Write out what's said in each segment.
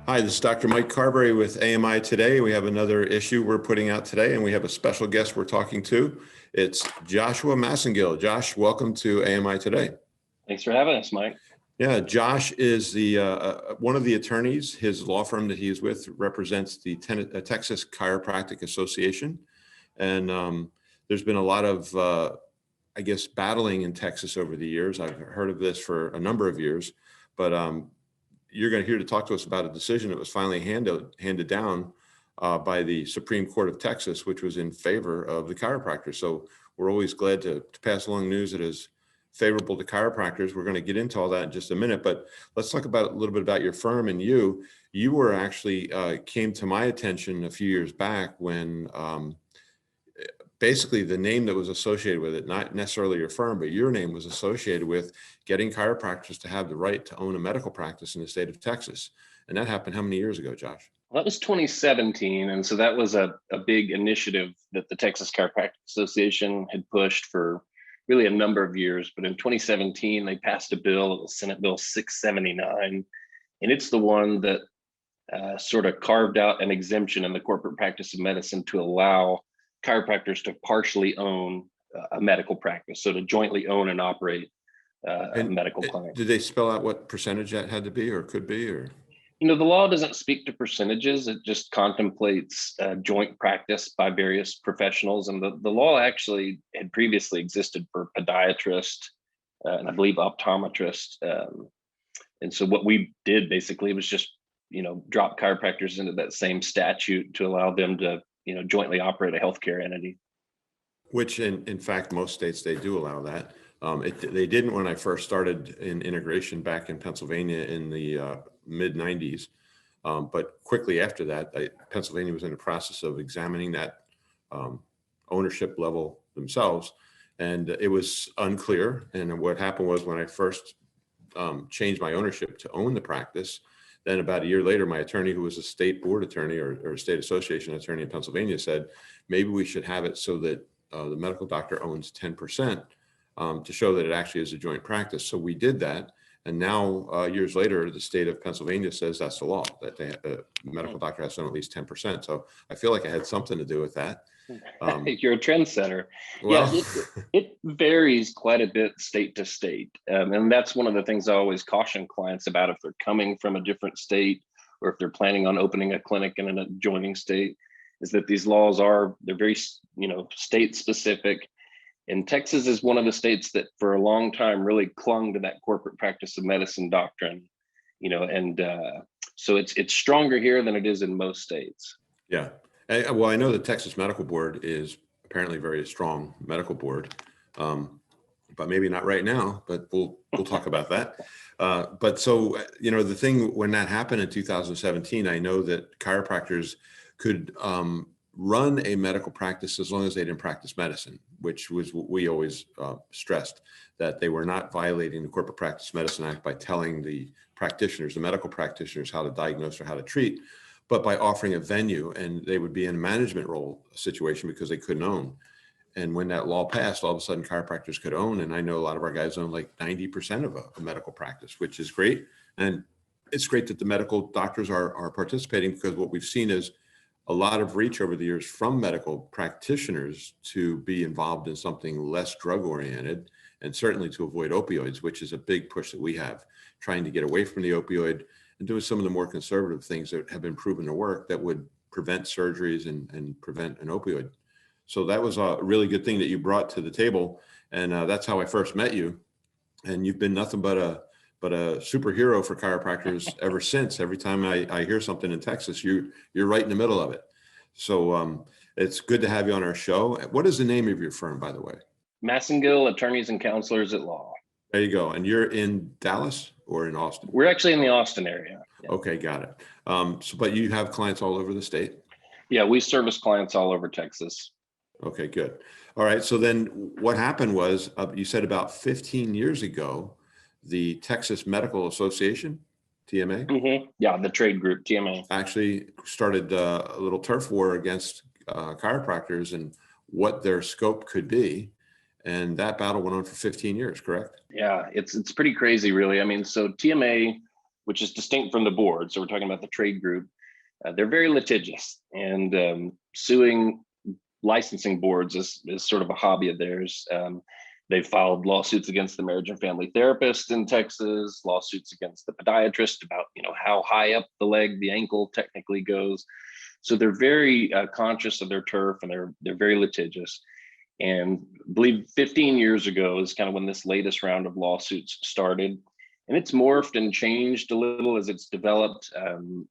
Hi, this is Dr. Mike Carberry with AMI Today. We have another issue we're putting out today, and we have a special guest we're talking to. It's Joshua Massingill. Josh, welcome to AMI Today. Thanks for having us, Mike. Yeah, Josh is the one of the attorneys. His law firm that he is with represents the Texas Chiropractic Association. And there's been a lot of, I guess, battling in Texas over the years. I've heard of this for a number of years, but you're going to hear to talk to us about a decision that was finally handed down by the Supreme Court of Texas, which was in favor of the chiropractors. So we're always glad to pass along news that is favorable to chiropractors. We're going to get into all that in just a minute, but let's talk about a little bit about your firm and you. You were actually came to my attention a few years back when basically the name that was associated with it, not necessarily your firm, but your name was associated with getting chiropractors to have the right to own a medical practice in the state of Texas. And that happened how many years ago, Josh? Well, that was 2017. And so that was a big initiative that the Texas Chiropractic Association had pushed for really a number of years. But in 2017, they passed a bill, it was Senate Bill 679. And it's the one that sort of carved out an exemption in the corporate practice of medicine to allow chiropractors to partially own a medical practice, so to jointly own and operate a medical clinic. Did they spell out what percentage that had to be or could be? Or the law doesn't speak to percentages. It just contemplates joint practice by various professionals. And the law actually had previously existed for podiatrists and I believe optometrists. And so what we did basically was just, drop chiropractors into that same statute to allow them to jointly operate a healthcare entity. Which in fact, most states, they do allow that. They didn't when I first started in integration back in Pennsylvania in the mid 90s. But quickly after that, Pennsylvania was in the process of examining that ownership level themselves. And it was unclear. And what happened was when I first changed my ownership to own the practice, then about a year later, my attorney, who was a state board attorney or a state association attorney in Pennsylvania, said, maybe we should have it so that the medical doctor owns 10% to show that it actually is a joint practice. So we did that. And now years later, the state of Pennsylvania says that's the law, that the medical doctor has to own at least 10%. So I feel like I had something to do with that. You're a trendsetter. Well, Yeah, it varies quite a bit state to state. And that's one of the things I always caution clients about if they're coming from a different state or if they're planning on opening a clinic in an adjoining state, is that these laws they're very, state specific. And Texas is one of the states that for a long time really clung to that corporate practice of medicine doctrine, so it's stronger here than it is in most states. Yeah. Well, I know the Texas Medical Board is apparently a very strong medical board, but maybe not right now, but we'll talk about that. But so, the thing when that happened in 2017, I know that chiropractors could run a medical practice as long as they didn't practice medicine, which was what we always stressed, that they were not violating the Corporate Practice Medicine Act by telling the practitioners, the medical practitioners, how to diagnose or how to treat, but by offering a venue, and they would be in a management role situation because they couldn't own. And when that law passed, all of a sudden chiropractors could own. And I know a lot of our guys own like 90% of a medical practice, which is great. And it's great that the medical doctors are participating, because what we've seen is a lot of reach over the years from medical practitioners to be involved in something less drug oriented, and certainly to avoid opioids, which is a big push that we have, trying to get away from the opioid and doing some of the more conservative things that have been proven to work that would prevent surgeries and prevent an opioid. So that was a really good thing that you brought to the table. And that's how I first met you. And you've been nothing but a superhero for chiropractors ever since. Every time I hear something in Texas, you're right in the middle of it. So it's good to have you on our show. What is the name of your firm, by the way? Massingill Attorneys and Counselors at Law. There you go. And you're in Dallas or in Austin? We're actually in the Austin area. Yeah. Okay, got it. But you have clients all over the state? Yeah, we service clients all over Texas. Okay, good. All right. So then what happened was, you said about 15 years ago, the Texas Medical Association, TMA? Mm-hmm. Yeah, the trade group, TMA. Actually started a little turf war against chiropractors and what their scope could be. And that battle went on for 15 years, correct? Yeah, it's pretty crazy, really. I mean, so TMA which is distinct from the board. So we're talking about the trade group. They're very litigious, and suing licensing boards is sort of a hobby of theirs. They've filed lawsuits against the marriage and family therapist in Texas, lawsuits against the podiatrist about, how high up the leg, the ankle technically goes. So they're very conscious of their turf, and they're very litigious. And I believe 15 years ago is kind of when this latest round of lawsuits started. And it's morphed and changed a little as it's developed.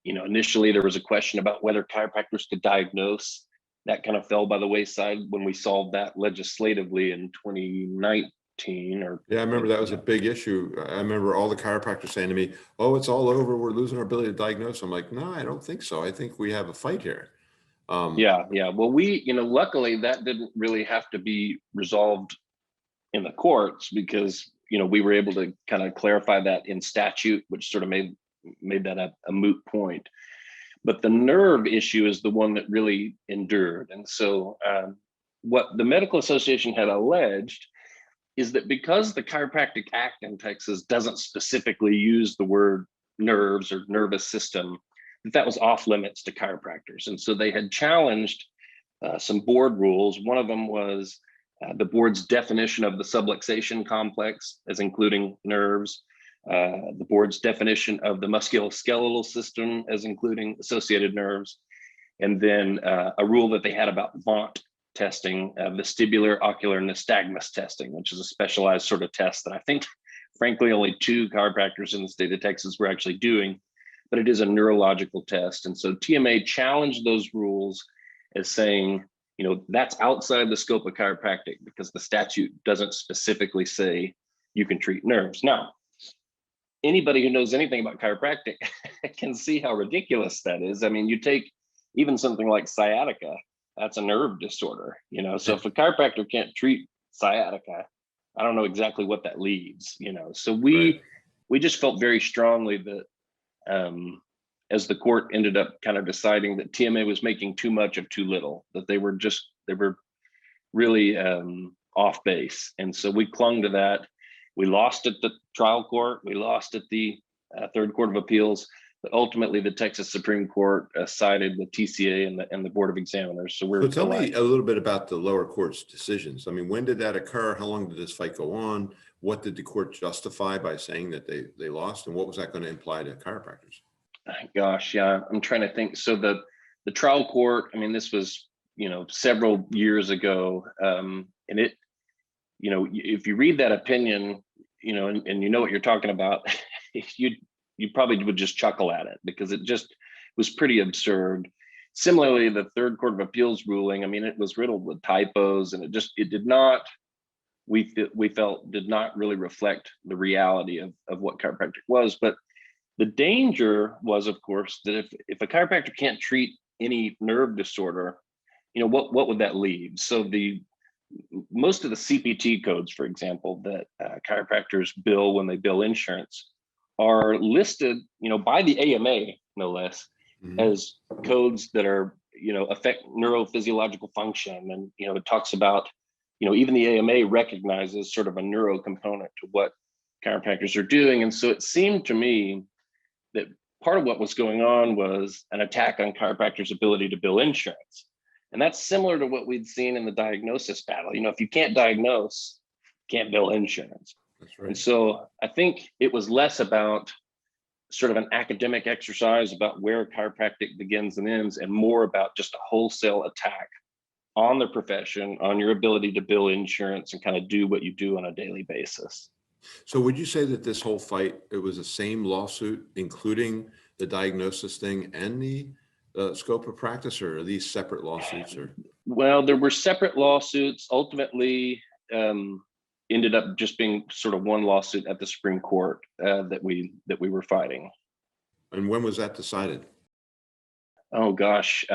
Initially there was a question about whether chiropractors could diagnose. That kind of fell by the wayside when we solved that legislatively in 2019. I remember that was a big issue. I remember all the chiropractors saying to me, "Oh, it's all over. We're losing our ability to diagnose." I'm like, "No, I don't think so. I think we have a fight here." Yeah. Well, luckily that didn't really have to be resolved in the courts, because we were able to kind of clarify that in statute, which sort of made that a moot point. But the nerve issue is the one that really endured. And so what the Medical Association had alleged is that because the Chiropractic Act in Texas doesn't specifically use the word nerves or nervous system, that was off limits to chiropractors. And so they had challenged some board rules. One of them was the board's definition of the subluxation complex as including nerves, the board's definition of the musculoskeletal system as including associated nerves, and then a rule that they had about VAUNT testing, vestibular ocular nystagmus testing, which is a specialized sort of test that I think, frankly, only 2 chiropractors in the state of Texas were actually doing, but it is a neurological test. And so TMA challenged those rules as saying, that's outside the scope of chiropractic because the statute doesn't specifically say you can treat nerves. Now, anybody who knows anything about chiropractic can see how ridiculous that is. I mean, you take even something like sciatica, that's a nerve disorder, so if a chiropractor can't treat sciatica, I don't know exactly what that leaves, So we just felt very strongly that as the court ended up kind of deciding that TMA was making too much of too little, that they were really off base. And so we clung to that. We lost at the trial court. We lost at the Third Court of Appeals. But ultimately, the Texas Supreme Court sided with TCA and the Board of Examiners. So tell me a little bit about the lower court's decisions. I mean, when did that occur? How long did this fight go on? What did the court justify by saying that they lost? And what was that going to imply to chiropractors? Gosh, yeah, I'm trying to think. So the trial court, I mean, this was, several years ago. And it, if you read that opinion, and you know what you're talking about, you probably would just chuckle at it because it just was pretty absurd. Similarly, the Third Court of Appeals ruling, I mean, it was riddled with typos, and it did not, we felt, did not really reflect the reality of what chiropractic was. But the danger was, of course, that if a chiropractor can't treat any nerve disorder, what would that leave? So most of the CPT codes, for example, that chiropractors bill when they bill insurance are listed, by the AMA, no less, as codes that are, affect neurophysiological function. And, it talks about, even the AMA recognizes sort of a neuro component to what chiropractors are doing. And so it seemed to me that part of what was going on was an attack on chiropractors' ability to bill insurance. And that's similar to what we'd seen in the diagnosis battle. If you can't diagnose, you can't bill insurance. That's right. And so I think it was less about sort of an academic exercise about where chiropractic begins and ends, and more about just a wholesale attack on the profession, on your ability to bill insurance and kind of do what you do on a daily basis. So would you say that this whole fight, it was the same lawsuit, including the diagnosis thing and the scope of practice, or are these separate lawsuits? Or well, there were separate lawsuits. Ultimately, ended up just being sort of one lawsuit at the Supreme Court that we were fighting. And when was that decided? Oh gosh,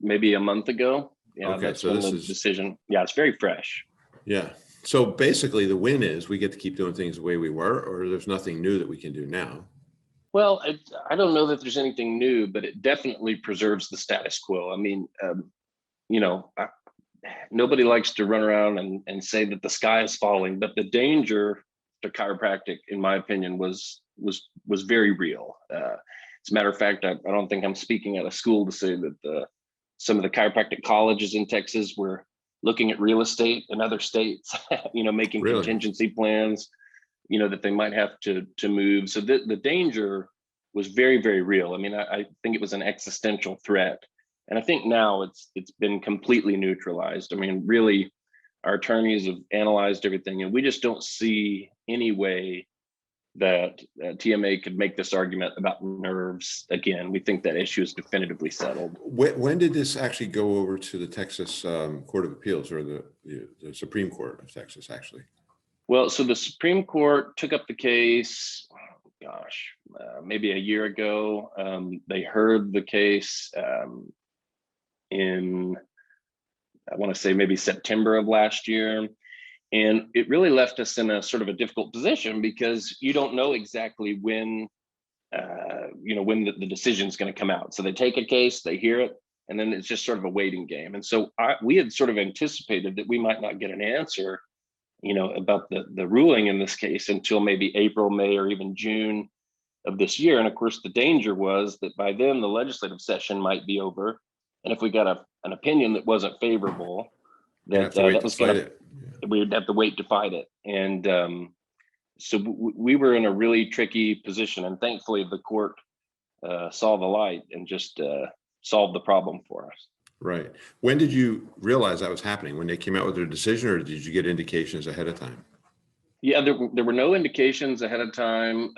maybe a month ago. Yeah, okay, that's so when this the is decision. Yeah, it's very fresh. Yeah. So basically the win is we get to keep doing things the way we were, or there's nothing new that we can do now. Well, I don't know that there's anything new, but it definitely preserves the status quo. I mean, nobody likes to run around and say that the sky is falling, but the danger to chiropractic, in my opinion, was very real. As a matter of fact, I don't think I'm speaking at a school to say that some of the chiropractic colleges in Texas were looking at real estate in other states, making Really? contingency plans, that they might have to move. So the danger was very, very real. I mean, I think it was an existential threat. And I think now it's been completely neutralized. I mean, really, our attorneys have analyzed everything, and we just don't see any way that TMA could make this argument about nerves again. We think that issue is definitively settled. When did this actually go over to the Texas Court of Appeals, or the Supreme Court of Texas, actually? Well, so the Supreme Court took up the case, maybe a year ago. They heard the case in, I want to say maybe September of last year. And it really left us in a sort of a difficult position, because you don't know exactly when, when the decision is going to come out. So they take a case, they hear it, and then it's just sort of a waiting game. And so we had sort of anticipated that we might not get an answer, about the ruling in this case until maybe April, May, or even June of this year. And of course, the danger was that by then the legislative session might be over. And if we got an opinion that wasn't favorable, that was going to, we would have to wait to fight it. And so we were in a really tricky position, and thankfully the court saw the light and just solved the problem for us. Right. When did you realize that was happening? When they came out with their decision, or did you get indications ahead of time? Yeah, there were no indications ahead of time.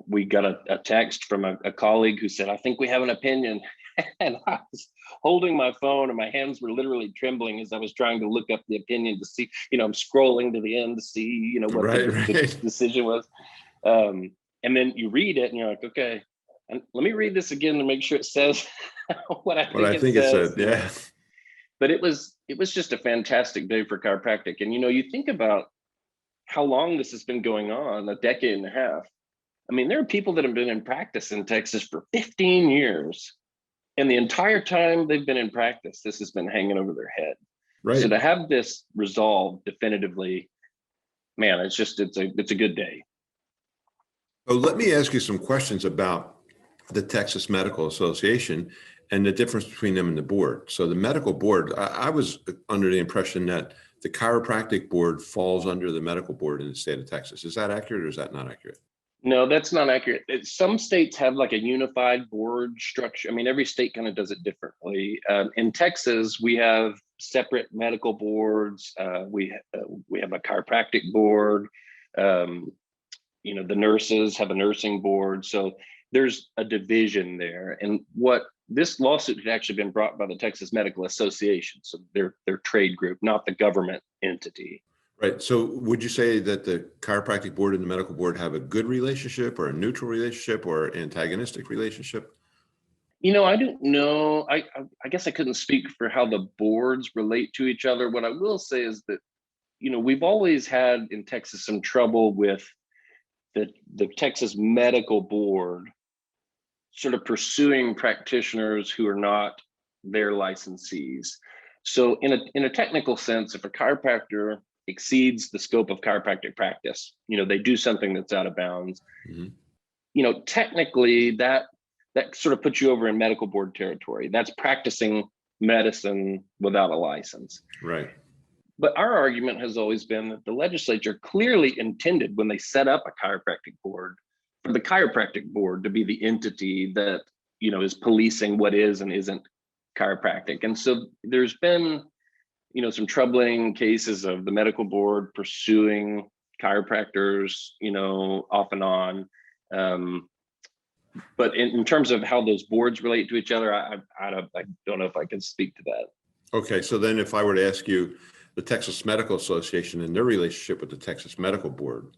We got a text from a colleague who said, "I think we have an opinion." And I was holding my phone, and my hands were literally trembling as I was trying to look up the opinion to see, I'm scrolling to the end to see, what the decision was. And then you read it and you're like, okay, and let me read this again to make sure it says what I think it says. Yeah. But it was just a fantastic day for chiropractic. And, you think about how long this has been going on, a decade and a half. I mean, there are people that have been in practice in Texas for 15 years. And the entire time they've been in practice, this has been hanging over their head. Right. So to have this resolved definitively, man, it's a good day. So let me ask you some questions about the Texas Medical Association and the difference between them and the board. So the medical board, I was under the impression that the chiropractic board falls under the medical board in the state of Texas. Is that accurate, or is that not accurate? No, that's not accurate. Some states have like a unified board structure. I mean, every state kind of does it differently. In Texas, we have separate medical boards. We have a chiropractic board. The nurses have a nursing board. So there's a division there. And what this lawsuit had actually been brought by the Texas Medical Association, so their trade group, not the government entity. Right. So would you say that the chiropractic board and the medical board have a good relationship, or a neutral relationship, or antagonistic relationship? I don't know. I guess I couldn't speak for how the boards relate to each other. What I will say is that, we've always had in Texas some trouble with the Texas Medical Board sort of pursuing practitioners who are not their licensees. So in a technical sense, if a chiropractor exceeds the scope of chiropractic practice, they do something that's out of bounds, technically that sort of puts you over in medical board territory. That's practicing medicine without a license. Right. But our argument has always been that the legislature clearly intended, when they set up a chiropractic board, for the chiropractic board to be the entity that, is policing what is and isn't chiropractic. And so there's been, some troubling cases of the medical board pursuing chiropractors, off and on. But in terms of how those boards relate to each other, I don't know if I can speak to that. Okay. So then if I were to ask you, the Texas Medical Association and their relationship with the Texas Medical Board,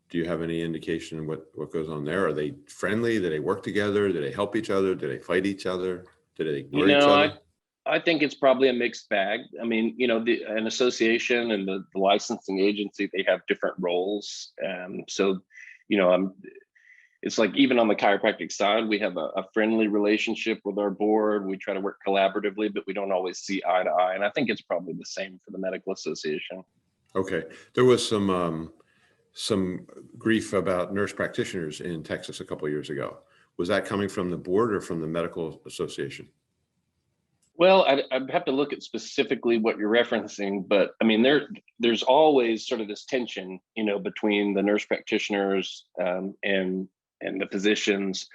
do you have any indication what goes on there? Are they friendly? Do they work together? Do they help each other? Do they fight each other? Do they ignore each other? I think it's probably a mixed bag. I mean, an association and the licensing agency, they have different roles. So, it's like, even on the chiropractic side, we have a friendly relationship with our board. We try to work collaboratively, but we don't always see eye to eye. And I think it's probably the same for the medical association. Okay. There was some grief about nurse practitioners in Texas a couple of years ago. Was that coming from the board or from the medical association? Well, I'd have to look at specifically what you're referencing, but I mean, there's always sort of this tension, between the nurse practitioners and the physicians.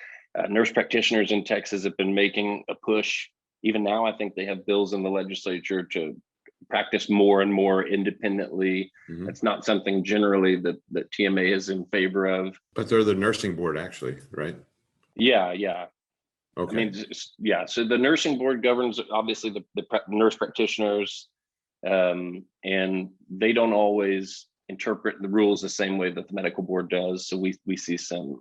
Nurse practitioners in Texas have been making a push. Even now, I think they have bills in the legislature to practice more and more independently. Mhm. It's not something generally that TMA is in favor of. But they're the nursing board actually, right? Yeah, yeah. I Okay. mean, yeah. So the nursing board governs obviously the nurse practitioners, and they don't always interpret the rules the same way that the medical board does. So we see some.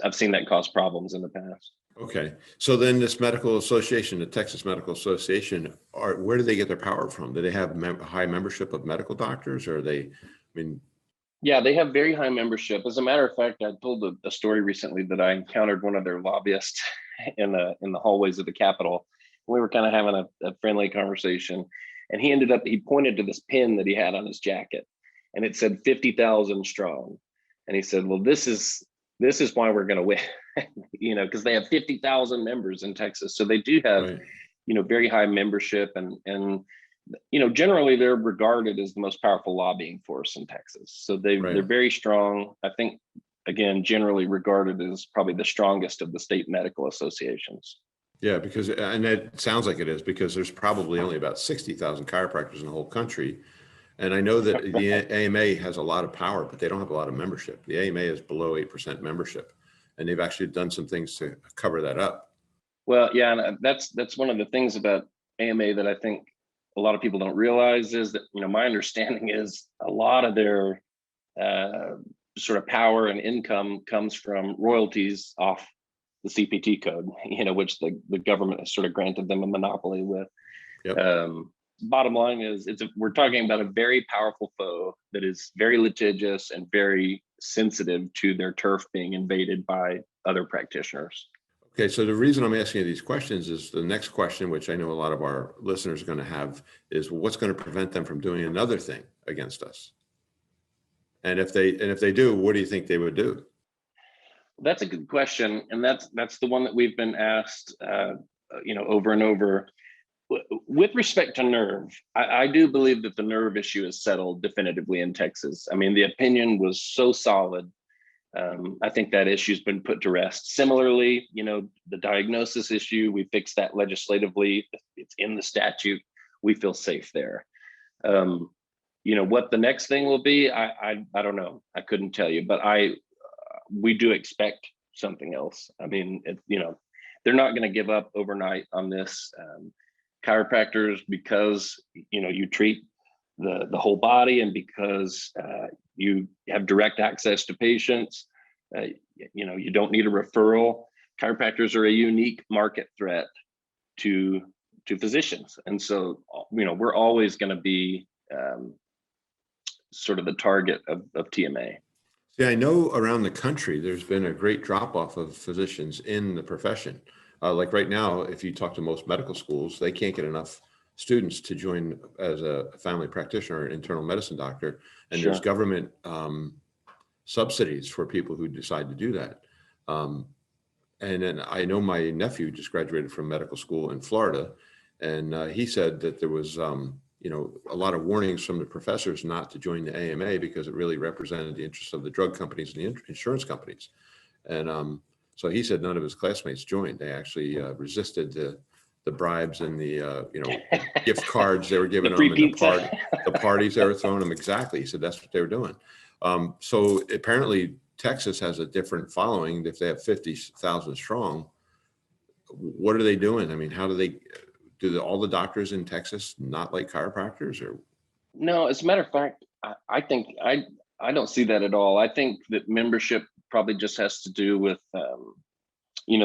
I've seen that cause problems in the past. Okay. So then this medical association, the Texas Medical Association, where do they get their power from? Do they have high membership of medical doctors, or I mean, Yeah, they have very high membership. As a matter of fact, I told a story recently that I encountered one of their lobbyists in the hallways of the Capitol. We were kind of having a friendly conversation, and he pointed to this pin that he had on his jacket, and it said 50,000 strong. And he said, "Well, this is why we're going to win," because they have 50,000 members in Texas, so they do have right. very high membership, and generally they're regarded as the most powerful lobbying force in Texas. So they're Right. very strong. I think, again, generally regarded as probably the strongest of the state medical associations. Yeah, and it sounds like it is, because there's probably only about 60,000 chiropractors in the whole country. And I know that the AMA has a lot of power, but they don't have a lot of membership. The AMA is below 8% membership, and they've actually done some things to cover that up. Well, yeah, and that's one of the things about AMA that I think a lot of people don't realize is that my understanding is a lot of their uh, sort of power and income comes from royalties off the CPT code, which the government has sort of granted them a monopoly with. Yep. Bottom line is, we're talking about a very powerful foe that is very litigious and very sensitive to their turf being invaded by other practitioners. Okay, so the reason I'm asking you these questions is the next question, which I know a lot of our listeners are going to have, is what's going to prevent them from doing another thing against us? And if they do, what do you think they would do? That's a good question, and that's the one that we've been asked, over and over. With respect to nerve, I do believe that the nerve issue is settled definitively in Texas. I mean, the opinion was so solid. I think that issue's been put to rest. Similarly, the diagnosis issue, we fixed that legislatively. It's in the statute. We feel safe there. What the next thing will be, I don't know. I couldn't tell you, but we do expect something else. I mean, they're not going to give up overnight on this. Chiropractors, because you treat the whole body, and because you have direct access to patients, you don't need a referral. Chiropractors are a unique market threat to physicians, and so we're always going to be sort of the target of TMA. Yeah, I know around the country, there's been a great drop off of physicians in the profession. Like right now, if you talk to most medical schools, they can't get enough students to join as a family practitioner or internal medicine doctor. And Sure. there's government subsidies for people who decide to do that. And then I know my nephew just graduated from medical school in Florida, and he said that there was a lot of warnings from the professors not to join the AMA because it really represented the interests of the drug companies and the insurance companies. And so he said none of his classmates joined. They actually resisted the bribes and the gift cards they were giving The them, free and pizza. the parties they were throwing them. Exactly. He said that's what they were doing. So apparently Texas has a different following. If they have 50,000 strong, what are they doing? I mean, how do all the doctors in Texas not like chiropractors? Or No, as a matter of fact, I think I don't see that at all. I think that membership probably just has to do with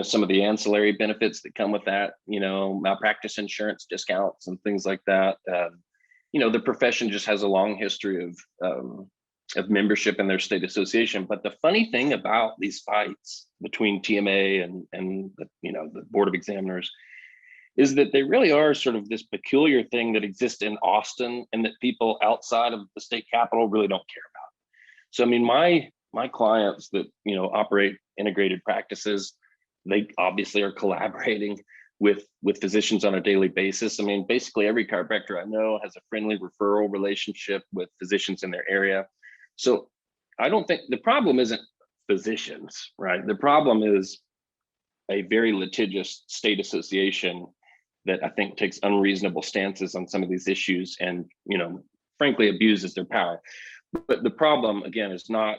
some of the ancillary benefits that come with that, malpractice insurance discounts and things like that. The profession just has a long history of membership in their state association. But the funny thing about these fights between TMA and the board of examiners is that they really are sort of this peculiar thing that exists in Austin and that people outside of the state capital really don't care about. So, I mean, my clients that, operate integrated practices, they obviously are collaborating with physicians on a daily basis. I mean, basically every chiropractor I know has a friendly referral relationship with physicians in their area. So I don't think the problem isn't physicians, right? The problem is a very litigious state association that I think takes unreasonable stances on some of these issues and, frankly, abuses their power. But the problem, again, it's not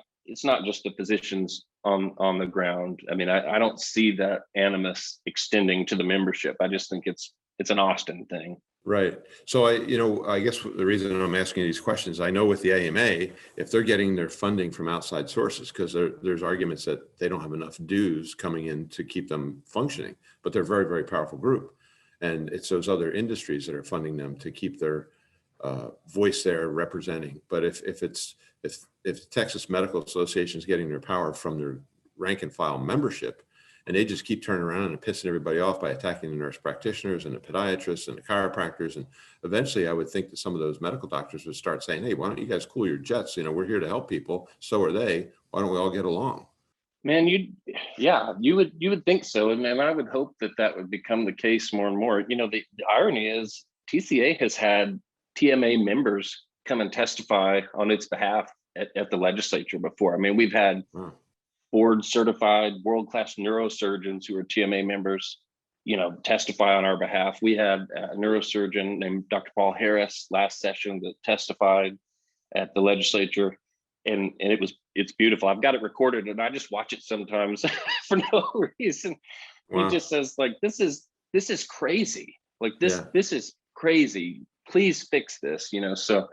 just the physicians on the ground. I mean, I don't see that animus extending to the membership. I just think it's an Austin thing. Right. So I guess the reason I'm asking these questions, I know with the AMA, if they're getting their funding from outside sources, because there's arguments that they don't have enough dues coming in to keep them functioning, but they're a very, very powerful group. And it's those other industries that are funding them to keep their voice there representing. But if Texas Medical Association is getting their power from their rank and file membership, and they just keep turning around and pissing everybody off by attacking the nurse practitioners and the podiatrists and the chiropractors. And eventually I would think that some of those medical doctors would start saying, hey, why don't you guys cool your jets? We're here to help people. So are they. Why don't we all get along? Man, you would think so. And I would hope that would become the case more and more. The irony is TCA has had TMA members come and testify on its behalf at the legislature before. I mean, we've had board certified world-class neurosurgeons who are TMA members, testify on our behalf. We had a neurosurgeon named Dr. Paul Harris last session that testified at the legislature, and it's beautiful. I've got it recorded and I just watch it sometimes for no reason. Wow. He just says, like, this is crazy. Like this is crazy. Please fix this, So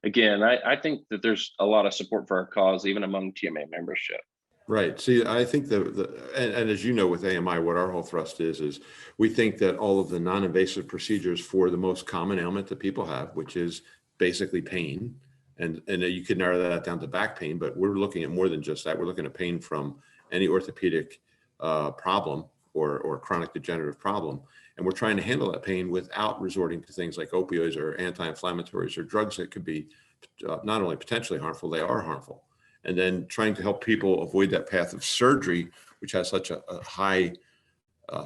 again, I think that there's a lot of support for our cause, even among TMA membership. Right. See, I think and as you know, with AMI, what our whole thrust is we think that all of the non-invasive procedures for the most common ailment that people have, which is basically pain, and you could narrow that down to back pain, but we're looking at more than just that. We're looking at pain from any orthopedic problem or chronic degenerative problem. And we're trying to handle that pain without resorting to things like opioids or anti-inflammatories or drugs that could be not only potentially harmful, they are harmful. And then trying to help people avoid that path of surgery, which has such a high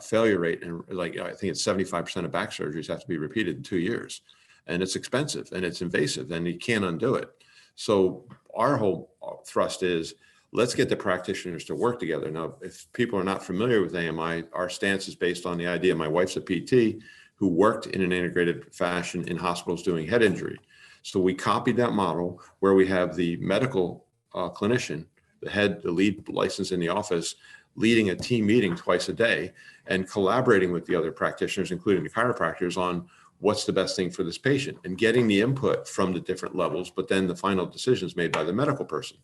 failure rate. And I think it's 75% of back surgeries have to be repeated in 2 years. And it's expensive and it's invasive and you can't undo it. So our whole thrust is, let's get the practitioners to work together. Now, if people are not familiar with AMI, our stance is based on the idea. My wife's a PT who worked in an integrated fashion in hospitals doing head injury. So we copied that model where we have the medical clinician, the lead license in the office, leading a team meeting twice a day and collaborating with the other practitioners, including the chiropractors, on what's the best thing for this patient and getting the input from the different levels, but then the final decisions made by the medical person.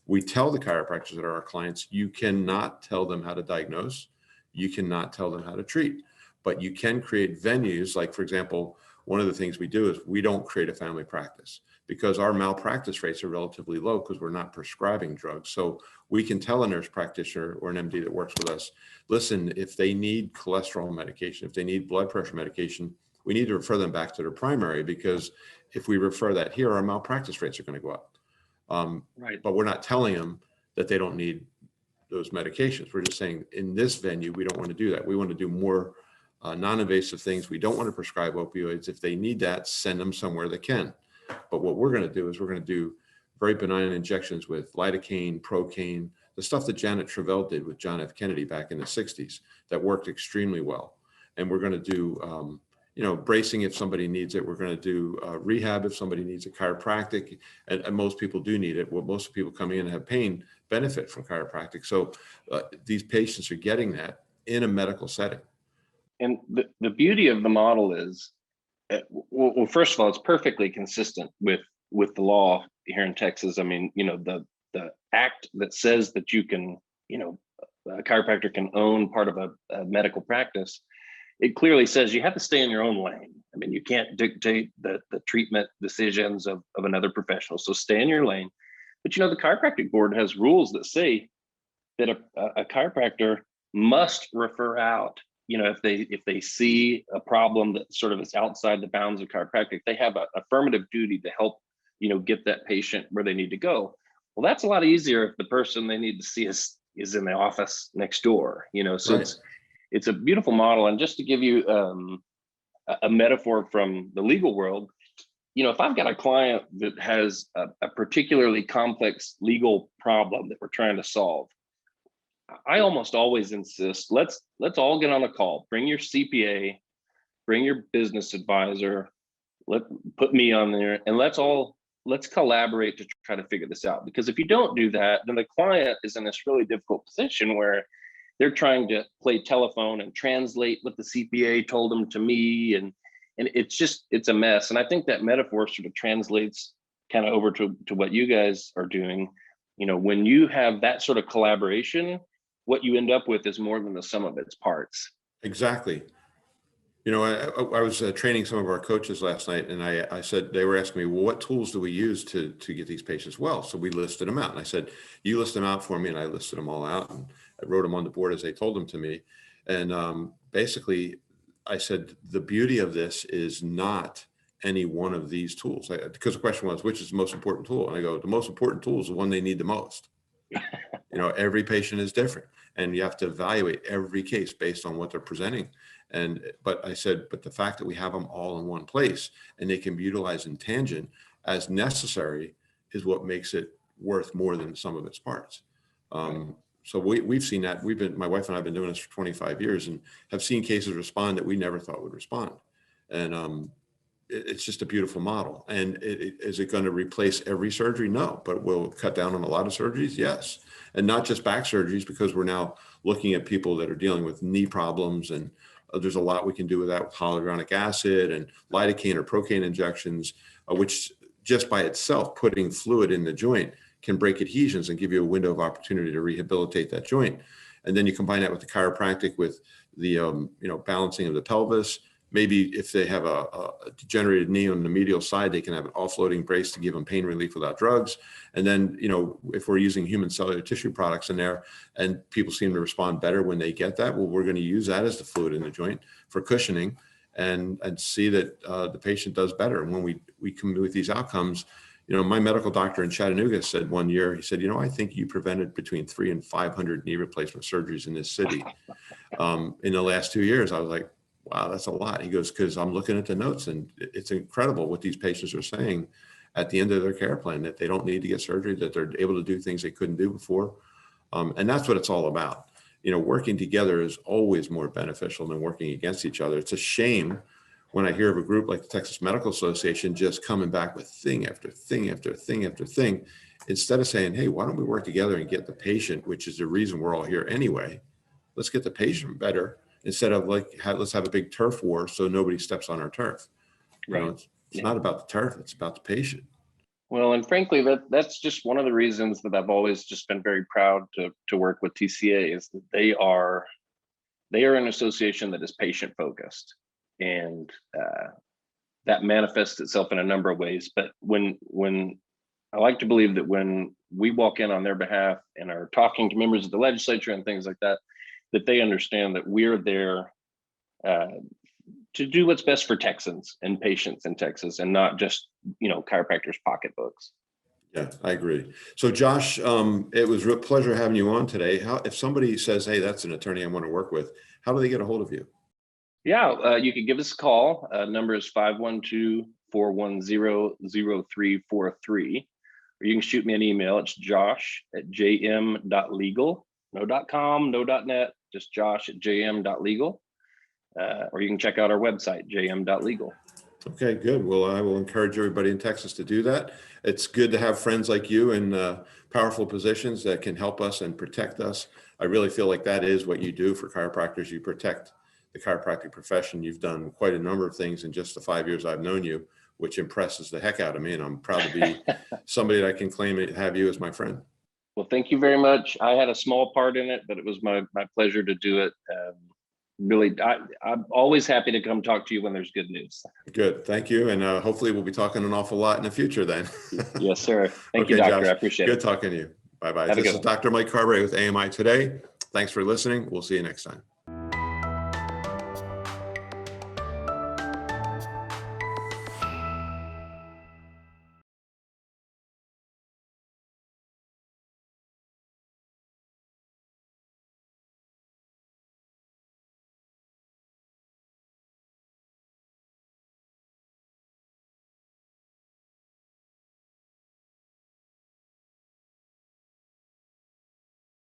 We tell the chiropractors that are our clients, you cannot tell them how to diagnose, you cannot tell them how to treat, but you can create venues. Like, for example, one of the things we do is we don't create a family practice because our malpractice rates are relatively low because we're not prescribing drugs. So we can tell a nurse practitioner or an MD that works with us, listen, if they need cholesterol medication, if they need blood pressure medication, we need to refer them back to their primary, because if we refer that here, our malpractice rates are going to go up. Right. But we're not telling them that they don't need those medications. We're just saying in this venue, we don't want to do that. We want to do more non-invasive things. We don't want to prescribe opioids. If they need that, send them somewhere that can. But what we're going to do is we're going to do very benign injections with lidocaine, procaine, the stuff that Janet Travell did with John F. Kennedy back in the 60s that worked extremely well. And we're going to do bracing if somebody needs it. We're going to do rehab if somebody needs a chiropractic, and most people do need it. Well, most people coming in and have pain benefit from chiropractic. So these patients are getting that in a medical setting. And the beauty of the model is, well, first of all, it's perfectly consistent with the law here in Texas. I mean, the act that says that you can, a chiropractor can own part of a medical practice, it clearly says you have to stay in your own lane. I mean, you can't dictate the treatment decisions of another professional. So stay in your lane. But, the chiropractic board has rules that say that a chiropractor must refer out if they see a problem that sort of is outside the bounds of chiropractic, they have an affirmative duty to help, get that patient where they need to go. Well, that's a lot easier if the person they need to see is in the office next door, so Right. it's a beautiful model. And just to give you a metaphor from the legal world, if I've got a client that has a particularly complex legal problem that we're trying to solve, I almost always insist, let's all get on a call. Bring your CPA, bring your business advisor, put me on there, and let's collaborate to try to figure this out. Because if you don't do that, then the client is in this really difficult position where they're trying to play telephone and translate what the CPA told them to me, and it's a mess. And I think that metaphor sort of translates kind of over to what you guys are doing. When you have that sort of collaboration, what you end up with is more than the sum of its parts. Exactly. I was training some of our coaches last night, and I said, they were asking me, well, what tools do we use to get these patients well? So we listed them out, and I said, you list them out for me. And I listed them all out, and I wrote them on the board as they told them to me. And basically I said, the beauty of this is not any one of these tools, because the question was, which is the most important tool? And I go, the most important tool is the one they need the most. Every patient is different, and you have to evaluate every case based on what they're presenting. But I said, but the fact that we have them all in one place and they can be utilized in tangent as necessary is what makes it worth more than the sum of its parts. So we've seen that. My wife and I have been doing this for 25 years and have seen cases respond that we never thought would respond. And it's just a beautiful model. And is it going to replace every surgery? No, but will it cut down on a lot of surgeries? Yes. And not just back surgeries, because we're now looking at people that are dealing with knee problems, and there's a lot we can do with that, with hyaluronic acid and lidocaine or procaine injections, which just by itself, putting fluid in the joint can break adhesions and give you a window of opportunity to rehabilitate that joint. And then you combine that with the chiropractic, with the balancing of the pelvis. Maybe if they have a degenerated knee on the medial side, they can have an offloading brace to give them pain relief without drugs. And then, if we're using human cellular tissue products in there and people seem to respond better when they get that, well, we're going to use that as the fluid in the joint for cushioning and see that the patient does better. And when we come with these outcomes, my medical doctor in Chattanooga said one year, he said, I think you prevented between 300 and 500 knee replacement surgeries in this city in the last 2 years. I was like, wow, that's a lot. He goes, because I'm looking at the notes, and it's incredible what these patients are saying at the end of their care plan, that they don't need to get surgery, that they're able to do things they couldn't do before. And that's what it's all about. Working together is always more beneficial than working against each other. It's a shame when I hear of a group like the Texas Medical Association just coming back with thing after thing after thing after thing, instead of saying, hey, why don't we work together and get the patient, which is the reason we're all here anyway. Let's get the patient better, instead of let's have a big turf war so nobody steps on our turf. Right. It's not about the turf, it's about the patient. Well, and frankly, that's just one of the reasons that I've always just been very proud to work with TCA, is that they are an association that is patient focused, and that manifests itself in a number of ways. But when I like to believe that when we walk in on their behalf and are talking to members of the legislature and things like that, that they understand that we're there to do what's best for Texans and patients in Texas, and not just, chiropractors' pocketbooks. Yeah, I agree. So Josh, it was a real pleasure having you on today. If somebody says, hey, that's an attorney I want to work with, how do they get a hold of you? Yeah, you can give us a call. Number is 512-410-0343. Or you can shoot me an email. It's josh@jm.legal. No .com, no .net, just josh@jm.legal. Or you can check out our website, jm.legal. Okay, good. Well, I will encourage everybody in Texas to do that. It's good to have friends like you in powerful positions that can help us and protect us. I really feel like that is what you do for chiropractors. You protect the chiropractic profession. You've done quite a number of things in just the 5 years I've known you, which impresses the heck out of me. And I'm proud to be somebody that I can claim to have you as my friend. Well, thank you very much. I had a small part in it, but it was my pleasure to do it. Really, I'm always happy to come talk to you when there's good news. Good. Thank you. And hopefully we'll be talking an awful lot in the future then. Yes, sir. Thank you, Okay, doctor. Josh, I appreciate it. Good talking to you. Bye-bye. Have a This good is one. Dr. Mike Carberry with AMI Today. Thanks for listening. We'll see you next time.